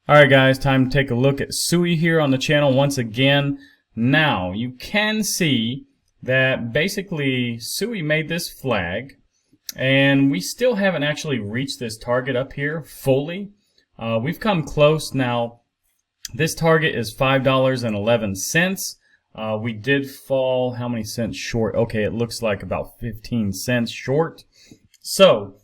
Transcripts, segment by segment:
Alright guys, time to take a look at SUI here on the channel once again. Now, you can see that basically SUI made this flag, and we still haven't actually reached this target up here fully. We've come close now. This target is $5.11. We did fall how many cents short? Okay, it looks like about 15 cents short. So,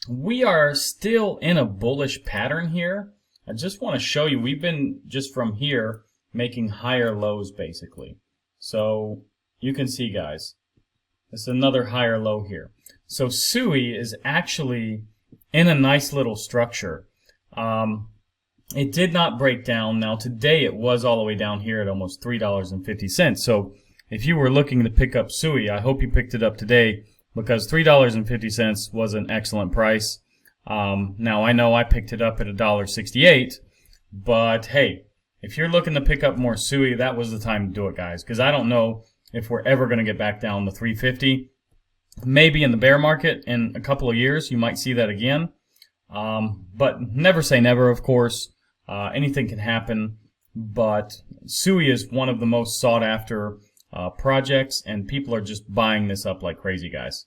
we are still in a bullish pattern here. I just want to show you, we've been just from here making higher lows basically. So you can see guys, this is another higher low here. So SUI is actually in a nice little structure. It did not break down. Now today it was all the way down here at almost $3.50. So if you were looking to pick up SUI, I hope you picked it up today because $3.50 was an excellent price. Now I know I picked it up at $1.68, but hey, if you're looking to pick up more SUI, that was the time to do it, guys, because I don't know if we're ever going to get back down to 350. Maybe in the bear market in a couple of years, you might see that again. But never say never, of course. Anything can happen, but SUI is one of the most sought after projects, and people are just buying this up like crazy, guys.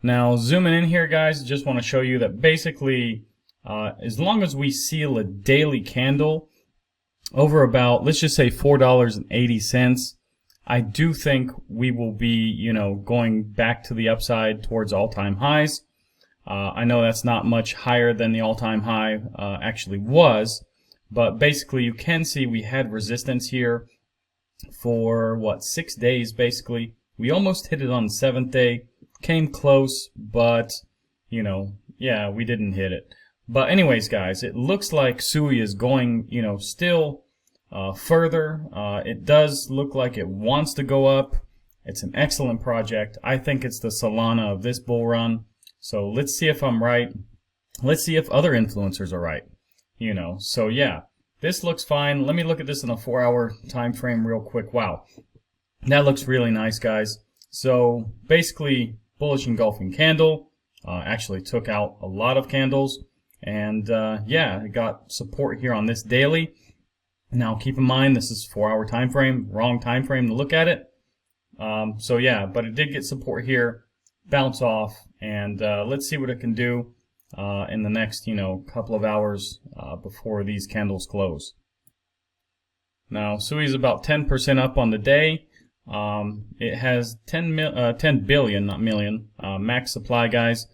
Now, zooming in here, guys, just want to show you that basically, as long as we seal a daily candle over about, let's just say $4.80, I do think we will be, going back to the upside towards all-time highs. I know that's not much higher than the all-time high actually was, but basically you can see we had resistance here for, 6 days basically. We almost hit it on the 7th day. Came close, but, yeah, we didn't hit it. But anyways, guys, it looks like SUI is going, still further. It does look like it wants to go up. It's an excellent project. I think it's the Solana of this bull run. So let's see if I'm right. Let's see if other influencers are right. So yeah, this looks fine. Let me look at this in a 4-hour time frame real quick. Wow, that looks really nice, guys. So basically, bullish engulfing candle, actually took out a lot of candles, and yeah, it got support here on this daily. Now keep in mind this is 4-hour time frame, wrong time frame to look at it. So yeah, but it did get support here, bounce off, and let's see what it can do in the next couple of hours before these candles close. Now SUI is about 10% up on the day. It has 10 billion, not million, max supply, guys.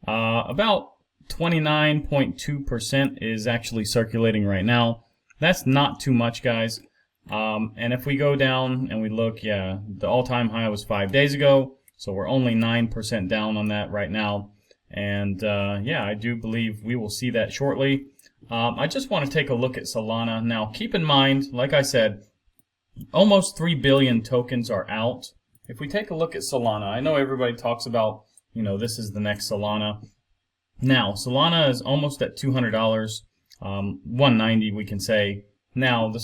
About 29.2% is actually circulating right now. That's not too much, guys. And if we go down and we look, yeah, the all-time high was 5 days ago, so we're only 9% down on that right now. And yeah, I do believe we will see that shortly. I just want to take a look at Solana. Now, keep in mind, like I said, almost 3 billion tokens are out. If we take a look at Solana, I know everybody talks about, this is the next Solana. Now, Solana is almost at $200, 190 we can say. Now, the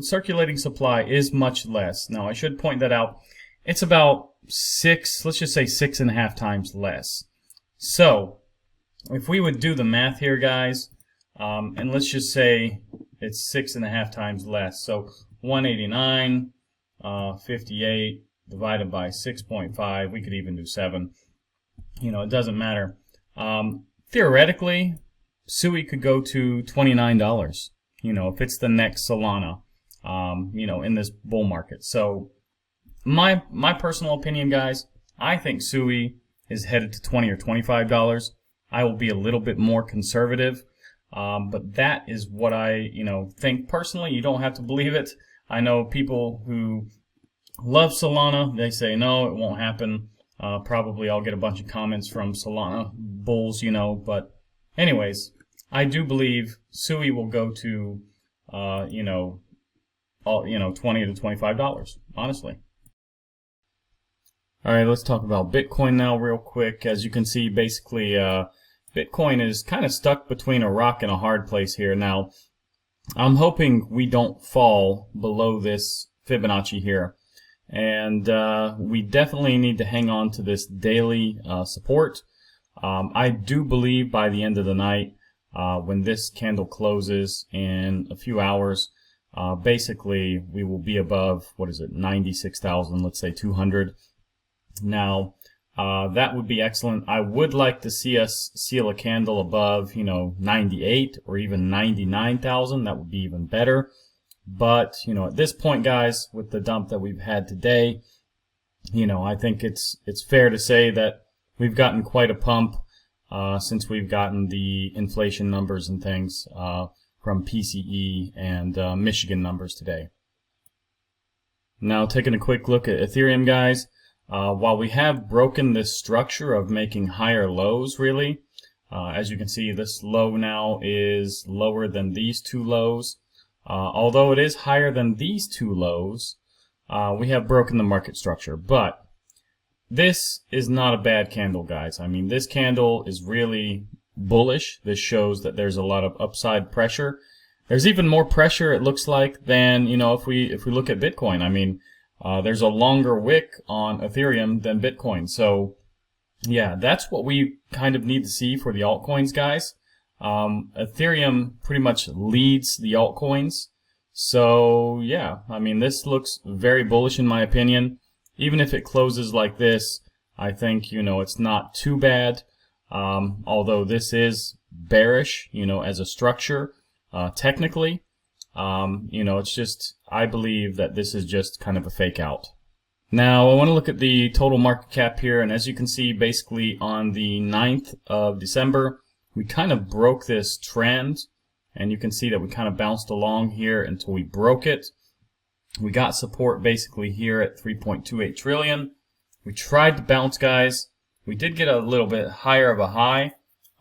circulating supply is much less. Now, I should point that out. It's about let's just say 6.5 times less. So, if we would do the math here, guys, and let's just say it's 6.5 times less. So, 189, 58 divided by 6.5. We could even do 7. It doesn't matter. Theoretically, SUI could go to $29. If it's the next Solana, in this bull market. So, my personal opinion, guys, I think SUI is headed to $20 or $25. I will be a little bit more conservative. But that is what I, think personally. You don't have to believe it. I know people who love Solana, they say, no, it won't happen. Probably I'll get a bunch of comments from Solana bulls, but anyways, I do believe SUI will go to, $20 to $25, honestly. All right, let's talk about Bitcoin now real quick. As you can see, basically, Bitcoin is kind of stuck between a rock and a hard place here. Now, I'm hoping we don't fall below this Fibonacci here. And we definitely need to hang on to this daily support. I do believe by the end of the night, when this candle closes in a few hours, basically we will be above, what is it, 96,000, let's say 200. Now, that would be excellent. I would like to see us seal a candle above, 98 or even 99,000. That would be even better. But, at this point, guys, with the dump that we've had today, I think it's fair to say that we've gotten quite a pump since we've gotten the inflation numbers and things from PCE and Michigan numbers today. Now, taking a quick look at Ethereum, guys. While we have broken this structure of making higher lows, really, as you can see, this low now is lower than these two lows. Although it is higher than these two lows, we have broken the market structure. But this is not a bad candle, guys. I mean, this candle is really bullish. This shows that there's a lot of upside pressure. There's even more pressure, it looks like, than, if we look at Bitcoin. I mean, there's a longer wick on Ethereum than Bitcoin. So, yeah, that's what we kind of need to see for the altcoins, guys. Ethereum pretty much leads the altcoins. So, yeah, I mean, this looks very bullish in my opinion. Even if it closes like this, I think, it's not too bad. Although this is bearish, as a structure, technically. It's just, I believe that this is just kind of a fake out. Now, I want to look at the total market cap here, and as you can see, basically on the 9th of December, we kind of broke this trend, and you can see that we kind of bounced along here until we broke it. We got support basically here at 3.28 trillion. We tried to bounce, guys. We did get a little bit higher of a high,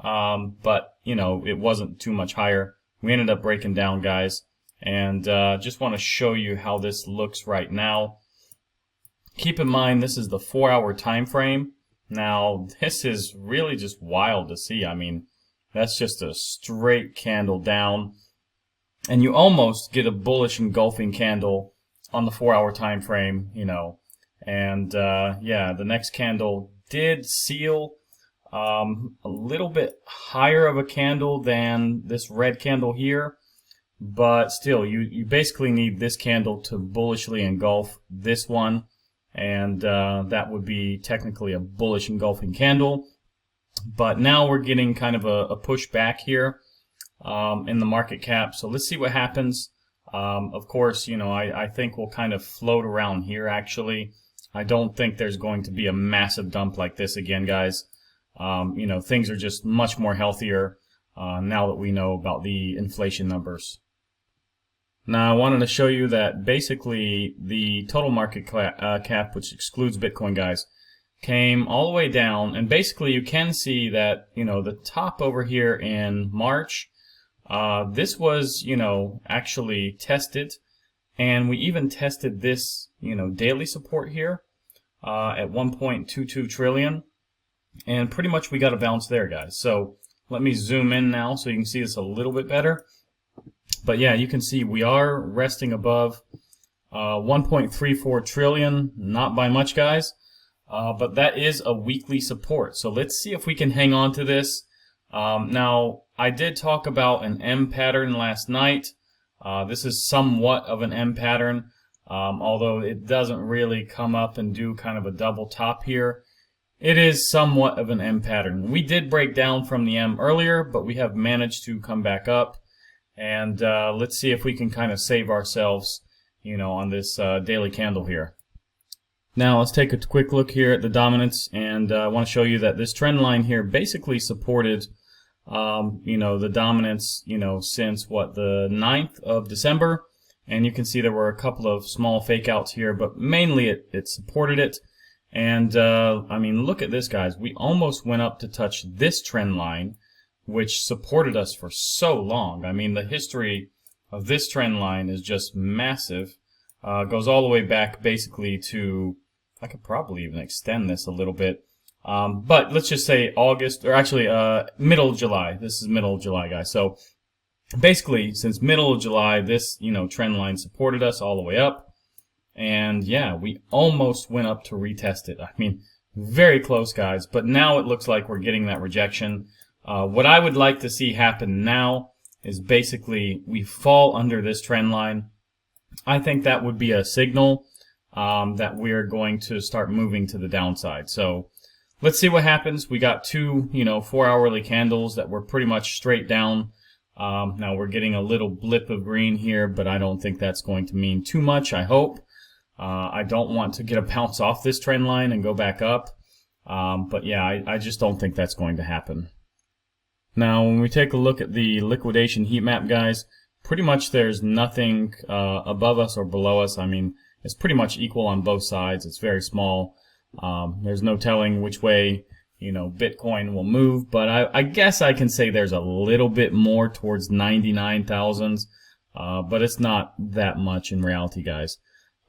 but, it wasn't too much higher. We ended up breaking down, guys. And just want to show you how this looks right now. Keep in mind, this is the 4-hour time frame. Now, this is really just wild to see. I mean, that's just a straight candle down. And you almost get a bullish engulfing candle on the 4-hour time frame, And, yeah, the next candle did seal a little bit higher of a candle than this red candle here. But still, you basically need this candle to bullishly engulf this one, and that would be technically a bullish engulfing candle. But now we're getting kind of a push back here in the market cap. So let's see what happens. Of course, I think we'll kind of float around here, actually. I don't think there's going to be a massive dump like this again, guys. Things are just much more healthier now that we know about the inflation numbers. Now, I wanted to show you that basically the total market cap, which excludes Bitcoin, guys, came all the way down. And basically you can see that, the top over here in March, this was, actually tested. And we even tested this, daily support here at 1.22 trillion. And pretty much we got a bounce there, guys. So let me zoom in now so you can see this a little bit better. But yeah, you can see we are resting above 1.34 trillion, not by much, guys. But that is a weekly support. So let's see if we can hang on to this. Now, I did talk about an M pattern last night. This is somewhat of an M pattern, although it doesn't really come up and do kind of a double top here. It is somewhat of an M pattern. We did break down from the M earlier, but we have managed to come back up. And let's see if we can kind of save ourselves, on this daily candle here. Now let's take a quick look here at the dominance, and I want to show you that this trend line here basically supported, the dominance, since the 9th of December. And you can see there were a couple of small fake outs here, but mainly it supported it. And I mean, look at this, guys. We almost went up to touch this trend line, which supported us for so long. I mean, the history of this trend line is just massive. Goes all the way back basically to, I could probably even extend this a little bit. But let's just say August, or actually middle of July. This is middle of July, guys. So basically, since middle of July, this, trend line supported us all the way up. And yeah, we almost went up to retest it. I mean, very close, guys. But now it looks like we're getting that rejection. What I would like to see happen now is basically we fall under this trend line. I think that would be a signal that we're going to start moving to the downside. So let's see what happens. We got two, 4-hourly candles that were pretty much straight down. Now we're getting a little blip of green here, but I don't think that's going to mean too much, I hope. I don't want to get a bounce off this trend line and go back up. But yeah, I just don't think that's going to happen. Now, when we take a look at the liquidation heat map, guys, pretty much there's nothing above us or below us. I mean, it's pretty much equal on both sides. It's very small. There's no telling which way, Bitcoin will move, but I guess I can say there's a little bit more towards 99,000s, but it's not that much in reality, guys.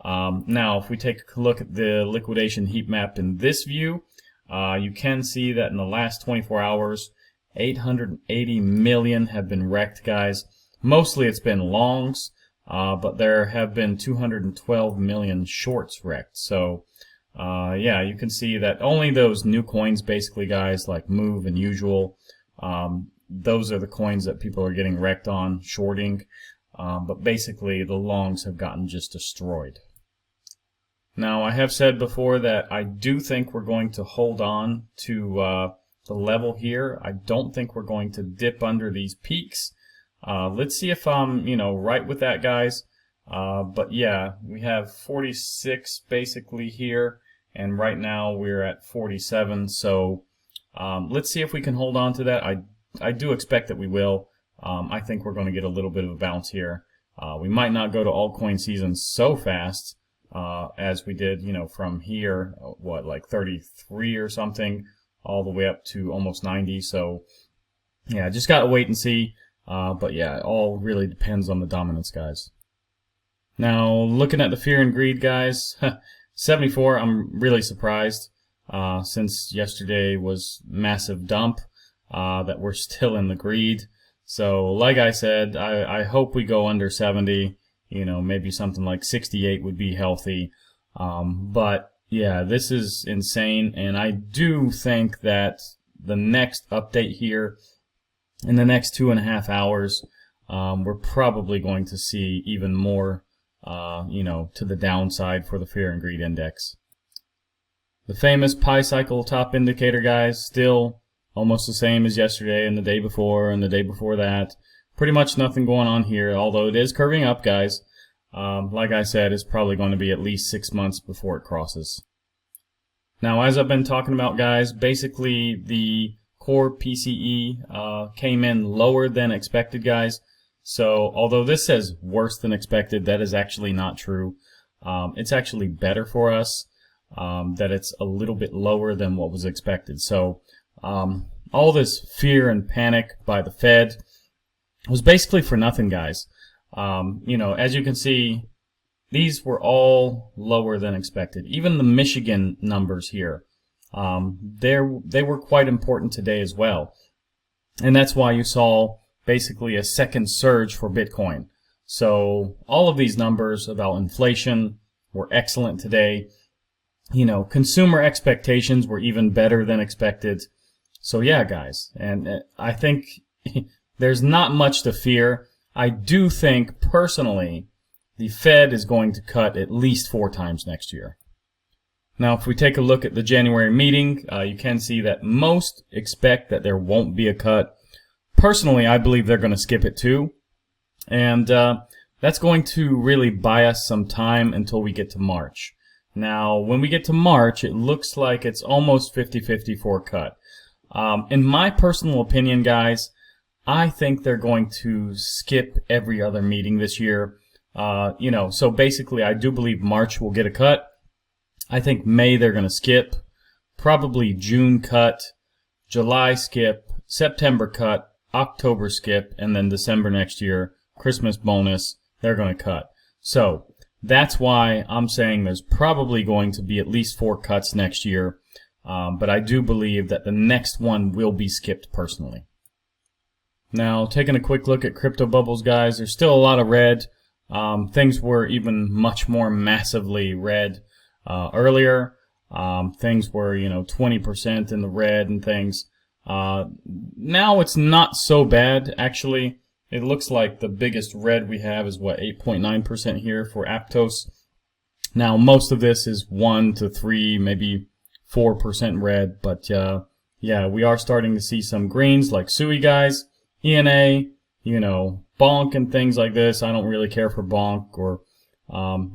Now, if we take a look at the liquidation heat map in this view, you can see that in the last 24 hours, 880 million have been wrecked, guys. Mostly it's been longs, but there have been 212 million shorts wrecked. So, yeah, you can see that only those new coins, basically, guys, like Move and Usual, those are the coins that people are getting wrecked on, shorting. But basically, the longs have gotten just destroyed. Now, I have said before that I do think we're going to hold on to the level here. I don't think we're going to dip under these peaks. Let's see if I'm, right with that, guys. But yeah, we have 46 basically here, and right now we're at 47. So let's see if we can hold on to that. I do expect that we will. I think we're going to get a little bit of a bounce here. We might not go to altcoin season so fast as we did, from here, like 33 or something, all the way up to almost 90. So yeah, just got to wait and see. But yeah, it all really depends on the dominance, guys. Now, looking at the fear and greed, guys, 74, I'm really surprised, since yesterday was massive dump, that we're still in the greed. So, like I said, I hope we go under 70, maybe something like 68 would be healthy. But yeah, this is insane, and I do think that the next update here, in the next 2.5 hours, we're probably going to see even more, to the downside for the fear and greed index. The famous pi cycle top indicator, guys, still almost the same as yesterday and the day before and the day before that. Pretty much nothing going on here, although it is curving up, guys. Like I said, it's probably going to be at least 6 months before it crosses. Now, as I've been talking about, guys, basically the core PCE came in lower than expected, guys. So although this says worse than expected, that is actually not true. It's actually better for us that it's a little bit lower than what was expected. So all this fear and panic by the Fed was basically for nothing, guys. As you can see, these were all lower than expected. Even the Michigan numbers here, they were quite important today as well. And that's why you saw basically a second surge for Bitcoin. So all of these numbers about inflation were excellent today. Consumer expectations were even better than expected. So yeah, guys, and I think there's not much to fear. I do think, personally, the Fed is going to cut at least 4 times next year. Now, if we take a look at the January meeting, you can see that most expect that there won't be a cut. Personally, I believe they're going to skip it too. And that's going to really buy us some time until we get to March. Now, when we get to March, it looks like it's almost 50-50 for a cut. In my personal opinion, guys, I think they're going to skip every other meeting this year. So basically, I do believe March will get a cut. I think May they're going to skip. Probably June cut, July skip, September cut, October skip, and then December next year, Christmas bonus, they're going to cut. So that's why I'm saying there's probably going to be at least 4 cuts next year. But I do believe that the next one will be skipped personally. Now, taking a quick look at crypto bubbles, guys, there's still a lot of red. Things were even much more massively red earlier. Things were, 20% in the red and things. Now it's not so bad, actually. It looks like the biggest red we have is what, 8.9% here for Aptos. Now most of this is 1 to 3, maybe 4% red, but yeah, we are starting to see some greens like SUI guys, ENA, you know, Bonk and things like this. I don't really care for Bonk, or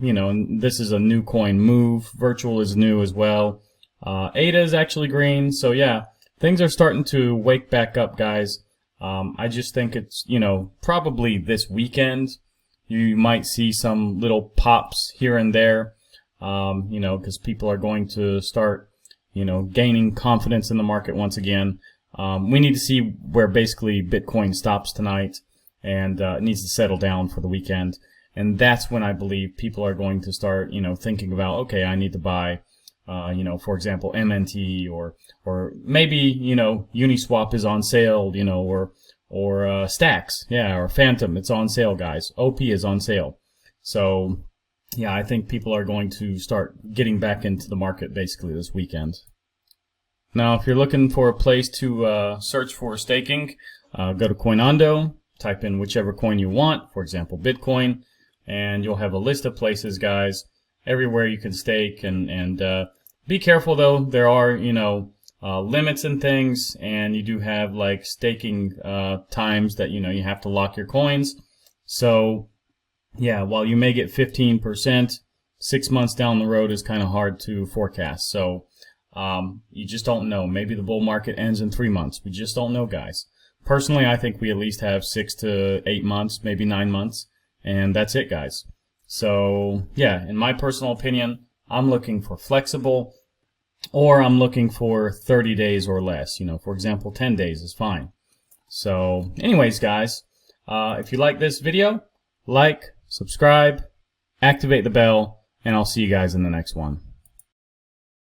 you know, and this is a new coin move. Virtual is new as well. ADA is actually green, so yeah, things are starting to wake back up, guys. I just think it's, you know, probably this weekend you might see some little pops here and there, you know, because people are going to start, you know, gaining confidence in the market once again. We need to see where basically Bitcoin stops tonight, and it needs to settle down for the weekend. And that's when I believe people are going to start, you know, thinking about, okay, I need to buy, you know, for example, MNT, or maybe, you know, Uniswap is on sale, you know, or Stacks, yeah, or Phantom, it's on sale, guys. OP is on sale. So, yeah, I think people are going to start getting back into the market basically this weekend. Now, if you're looking for a place to search for staking, go to Coinondo, type in whichever coin you want, for example, Bitcoin, and you'll have a list of places, guys, everywhere you can stake. And be careful, though. There are, you know, limits and things, and you do have like staking times that, you know, you have to lock your coins. So yeah, while you may get 15%, 6 months down the road is kind of hard to forecast. So you just don't know. Maybe the bull market ends in 3 months. We just don't know, guys. Personally, I think we at least have 6 to 8 months, maybe 9 months, and that's it, guys. So yeah, in my personal opinion, I'm looking for flexible, or I'm looking for 30 days or less. You know, for example, 10 days is fine. So anyways, guys, if you like this video, like, subscribe, activate the bell, and I'll see you guys in the next one.